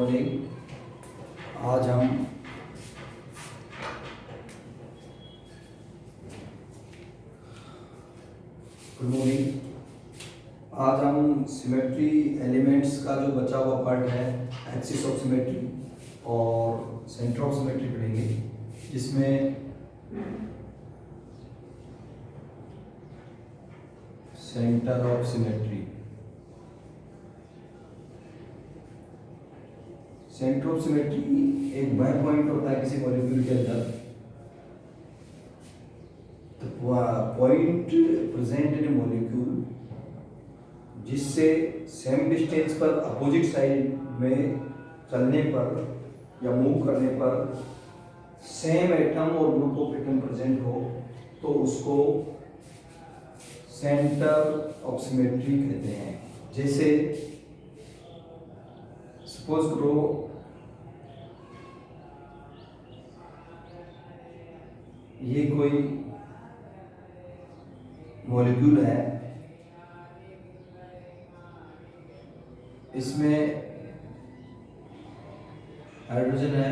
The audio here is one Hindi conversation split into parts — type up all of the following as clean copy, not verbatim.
मॉर्निंग। आज हम गुड मॉर्निंग। आज हम सिमेट्री एलिमेंट्स का जो बचा हुआ पार्ट है, एक्सिस ऑफ सिमेट्री और सेंटर ऑफ सिमेट्री पढ़ेंगे, जिसमें centre of symmetry, centre of symmetry एक वह पॉइंट होता है किसी मॉलिक्यूल के अंदर, पॉइंट प्रेजेंट इन ए मॉलिक्यूल जिससे सेम डिस्टेंस पर अपोजिट साइड में चलने पर या मूव करने पर सेम एटम और ग्रुप ऑफ एटम प्रेजेंट हो, तो उसको सेंटर ऑफ सिमेट्री कहते हैं। जैसे सपोज करो ये कोई मॉलिक्यूल है, इसमें हाइड्रोजन है,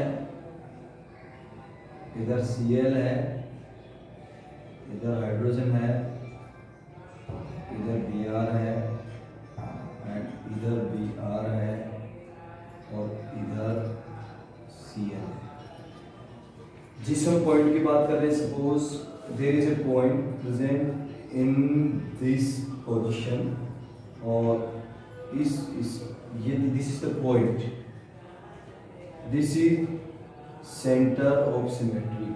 इधर Cl है, इधर हाइड्रोजन है, इधर Br है एंड इधर Br है और इधर Cl है। जिस हम पॉइंट की बात कर रहे हैं, suppose there is a point present in this position और this is the point, this is center of symmetry.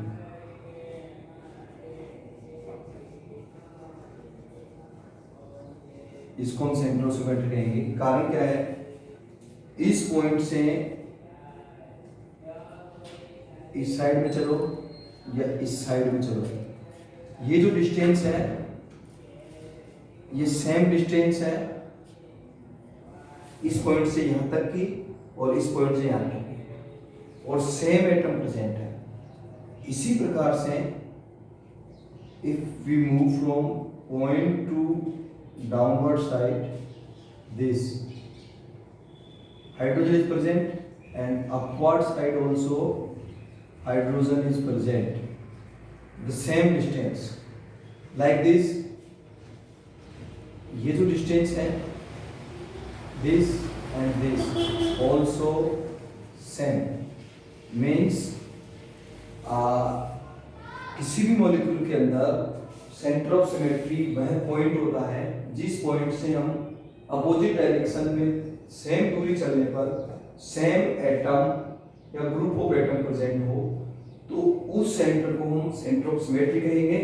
इसको हम सेंटर ऑफ सिमेट्री कहेंगे। कारण क्या है, इस पॉइंट से इस साइड में चलो या इस साइड में चलो, ये जो डिस्टेंस है ये सेम डिस्टेंस है इस पॉइंट से यहां तक की और इस पॉइंट से यहां तक की, और सेम एटम प्रेजेंट है। इसी प्रकार से if we move from point to downward side, this hydrogen is present and upward side also hydrogen is present, the same distance like this। ये जो distance है, this and this also same, means किसी भी मॉलिक्यूल के अंदर सेंटर ऑफ सिमेट्री वह पॉइंट होता है जिस पॉइंट से हम अपोजिट डायरेक्शन में सेम दूरी चलने पर सेम एटम या ग्रुप ऑफ एटम प्रेजेंट हो, तो उस सेंटर को हम सेंटर ऑफ सिमेट्री कहेंगे,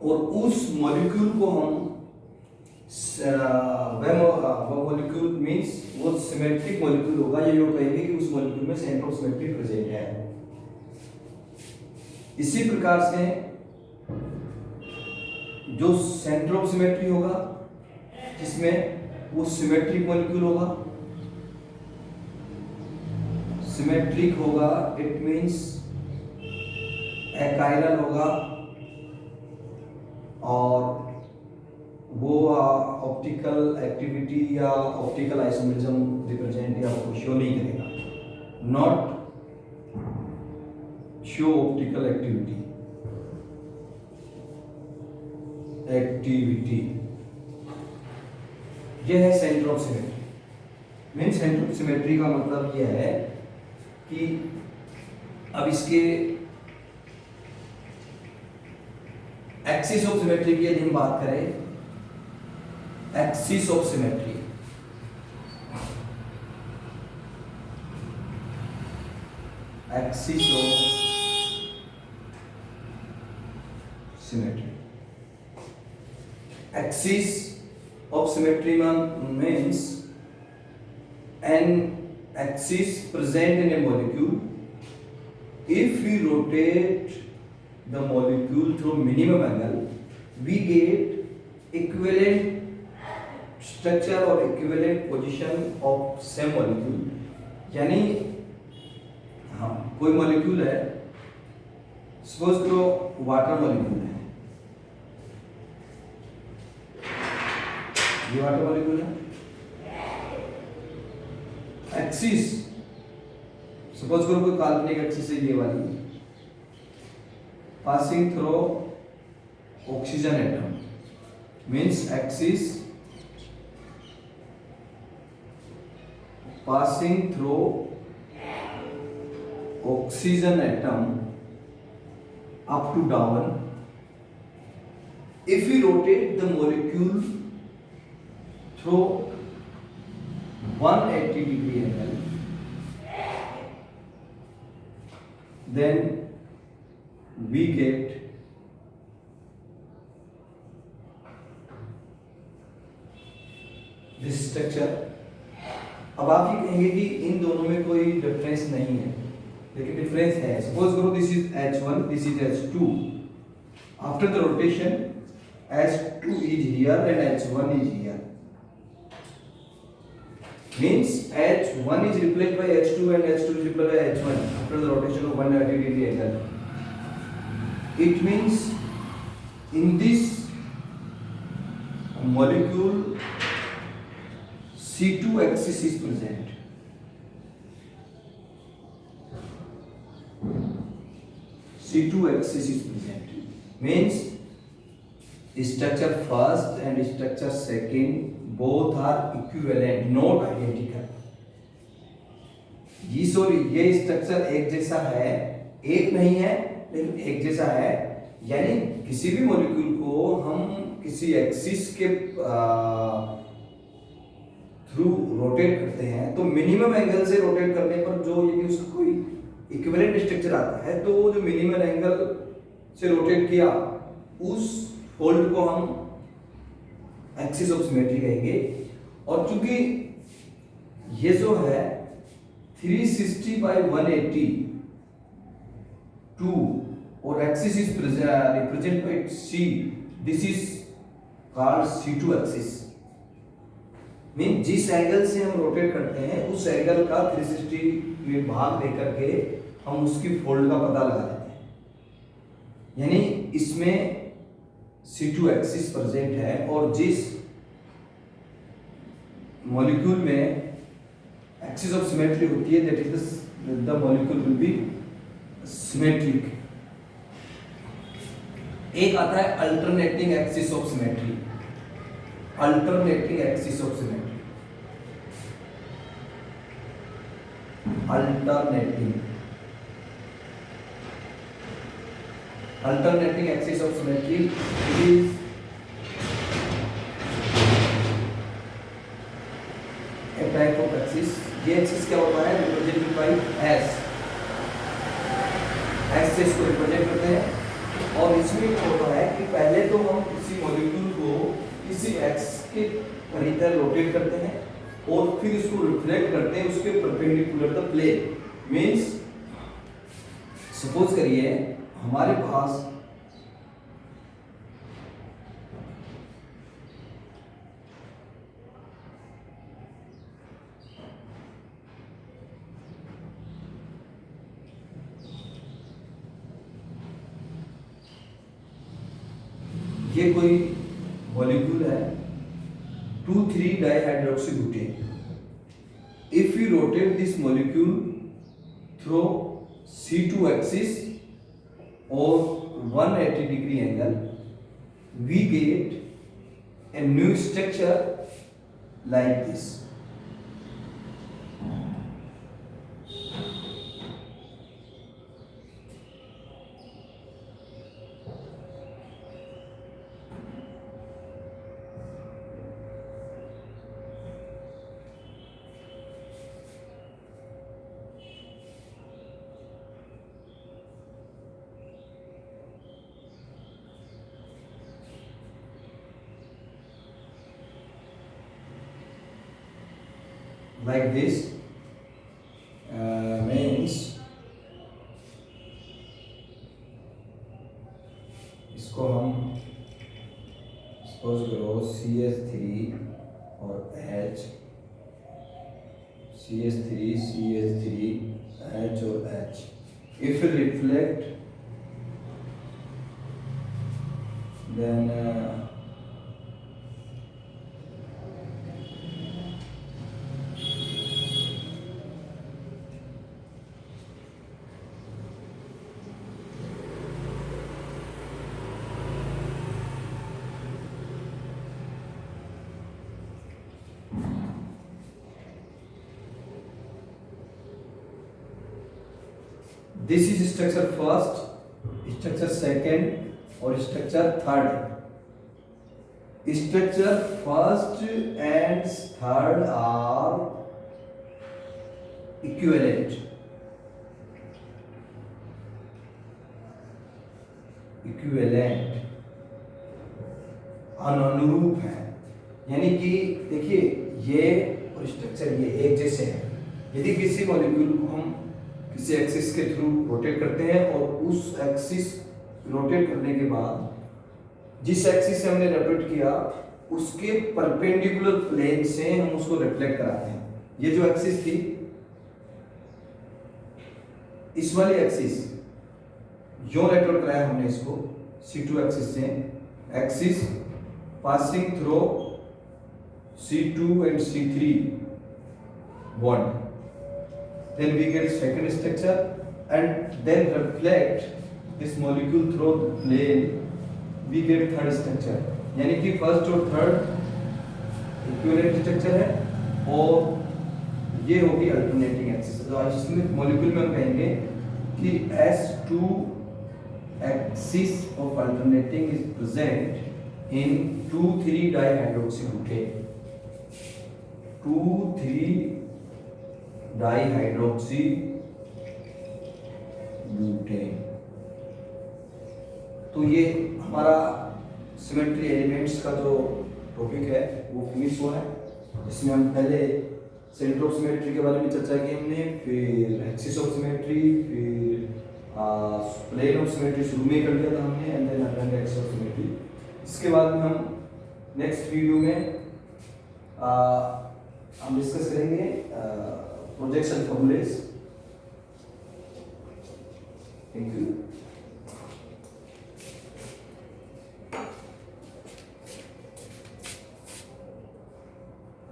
और उस मॉलिक्यूल को हम वह मॉलिक्यूल मींस वो सिमेट्रिक मॉलिक्यूल होगा, ये कहेंगे कि उस मॉलिक्यूल में सेंटर ऑफ सिमेट्री प्रेजेंट है। इसी प्रकार से जो सेंटर ऑफ सिमेट्री होगा जिसमें वो सिमेट्रिक मॉलिक्यूल होगा, सिमेट्रिक होगा इट मींस एकाइरल होगा, और वो ऑप्टिकल एक्टिविटी या ऑप्टिकल आइसोमेरिज्म रिप्रेजेंट या शो नहीं करेगा, नॉट शो ऑप्टिकल एक्टिविटी। यह है centre of symmetry. Mean centre of symmetry का मतलब यह है कि अब इसके एक्सिस ऑफ सिमेट्री की यदि हम बात करें, axis of symmetry, axis of symmetry, axis of symmetry means an axis present in a molecule. If we rotate the molecule through minimum angle, we get equivalent structure or equivalent position of same molecule। यानी हाँ, कोई मॉलिक्यूल है, सपोज करो वाटर मॉलिक्यूल है, ये वाटर मॉलिक्यूल है, एक्सिस, सपोज करो कोई काल्पनिक एक्सिस है ये वाली, passing through oxygen atom, means axis passing through oxygen atom up to down. If we rotate the molecule through 180 degree angle, then we get this structure. अब आप ये कहेंगे कि इन दोनों में कोई डिफरेंस नहीं है, लेकिन डिफरेंस है. सपोज करो this is H1, this is H2. After the rotation H2 is here and H1 is here. Means H1 is replaced by H2 and H2 is replaced by H1 after the rotation of 180 degree angle. It means in this molecule C2 axis is present. C2 axis is present. Means structure first and structure second both are equivalent, not identical. ये सॉरी ये स्ट्रक्चर एक जैसा है, एक नहीं है लेकिन एक जैसा है. यानी किसी भी मॉलिक्यूल को हम किसी एक्सिस के थ्रू रोटेट करते हैं तो मिनिमम एंगल से रोटेट करने पर जो यदि उसका कोई इक्विवेलेंट स्ट्रक्चर आता है तो जो मिनिमम एंगल से रोटेट किया उस फोल्ड को हम एक्सिस ऑफ सिमेट्री कहेंगे. और चूंकि ये जो है 360 by 180 2 और axis is represent by C, this is called C2 axis. Mean जिस एंगल से हम रोटेट करते हैं उस एंगल का 360 में भाग देकर के हम उसकी फोल्ड का पता लगा लेते हैं. यानी इसमें C2 एक्सिस प्रेजेंट है और जिस मॉलिक्यूल में एक्सिस ऑफ सिमेट्री होती है that is the molecule will be symmetric. एक आता है alternating axis of symmetry. Alternating axis of symmetry, alternating axis of symmetry is a type of axis. ये axis क्या होता है? represented by S. S से इसको रिप्रेजेंट करते हैं और इसमें क्या होता है कि पहले तो हम किसी मॉलिक्यूल को किसी एक्स के परिधि रोटेट करते हैं और फिर इसको रिफ्लेक्ट करते हैं उसके perpendicular the plane. Means suppose करिए हमारे पास ये कोई मॉलिक्यूल है 2,3-dihydroxybutane. If we rotate this molecule through C2 axis or 180 degree angle, we get a new structure like this. Like this means इसको हम सपोज करो CH3 और H, CH3 CH3 H और H. If we reflect then this is structure first, structure second और structure third. Structure first and third are equivalent. Equivalent अनुरूप है, यानी कि देखिए ये और स्ट्रक्चर ये एक जैसे हैं. यदि किसी मॉलिक्यूल को हम किसी एक्सिस के थ्रू रोटेट करते हैं और उस एक्सिस रोटेट करने के बाद जिस एक्सिस से हमने रोटेट किया उसके परपेंडिकुलर प्लेन से हम उसको रिफ्लेक्ट कराते हैं. ये जो एक्सिस थी, इस वाली एक्सिस यो रोटेट कराया हमने इसको C2 एक्सिस से, axis passing through C2 and C3 bond. Then we get second structure and then reflect this molecule through the plane. We get third structure. यानी कि फर्स्ट और थर्ड इक्विवेलेंट स्ट्रक्चर है और ये होगी अल्टरनेटिंग एक्सिस. तो इसमें मॉलिक्यूल में हम कहेंगे कि S2 axis of alternating is present in 2,3 dihydroxybutane. 2,3 dihydroxybutane. तो ये हमारा सिमेट्री एलिमेंट्स का जो टॉपिक है वो फिनिश हुआ है. इसमें हम पहले सेंटर ऑफ सिमेट्री के बारे में चर्चा की हमने, फिर एक्सिस ऑफ सिमेट्री, फिर प्लेन ऑफ सिमेट्री शुरू में कर लिया था हमने, and then alternate axis of symmetry. इसके बाद में हम नेक्स्ट वीडियो में हम डिस्कस करेंगे प्रोजेक्शन फॉर्मूलेस. Thank you.